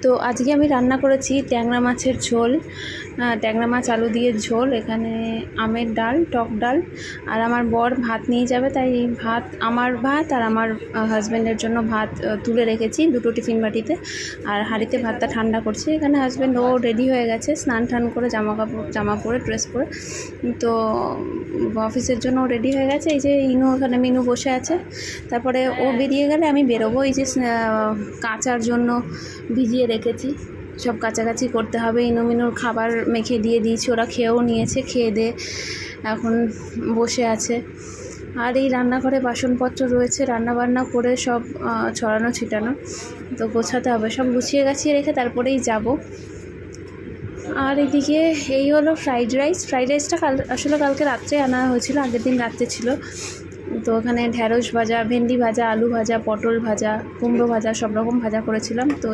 তো আজকে আমি রান্না করেছি ট্যাংরা মাছের ঝোল, ট্যাংরা মাছ আলু দিয়ে ঝোল, এখানে আমের ডাল, টক ডাল। আর আমার বর ভাত নিয়ে যাবে, তাই ভাত, আমার ভাত আর আমার হাজব্যান্ডের জন্য ভাত তুলে রেখেছি দুটো টিফিন বাটিতে। আর হাঁড়িতে ভাতটা ঠান্ডা করছি। এখানে হাজব্যান্ড ও রেডি হয়ে গেছে, স্নান টান করে জামা পরে ড্রেস পরে, তো অফিসের জন্য রেডি হয়ে গেছে। এই যে ইনু, ওখানে মিনু বসে আছে। তারপরে ও বেরিয়ে গেলে আমি বেরোবো। এই যে কাচার জন্য ভিজিয়ে রেখেছি, সব কাছাকাছি করতে হবে। ইনু মিনুর খাবার মেখে দিয়ে দিয়েছি, ওরা খেয়েও নিয়েছে, খেয়ে দিয়ে এখন বসে আছে। আর এই রান্নাঘরে বাসনপত্র রয়েছে, রান্নাবান্না করে সব ছড়ানো ছিটানো, তো গোছাতে হবে। সব গুছিয়ে গাছিয়ে রেখে তারপরেই যাব। আর এদিকে এই হলো ফ্রাইড রাইসটা আসলে কালকে রাত্রে আনা হয়েছিল, আগের দিন রাত্রে ছিল। তো ওখানে ঢ্যাঁড়স ভাজা, ভেন্ডি ভাজা, আলু ভাজা, পটল ভাজা, কুমড়ো ভাজা, সব রকম ভাজা করেছিলাম। তো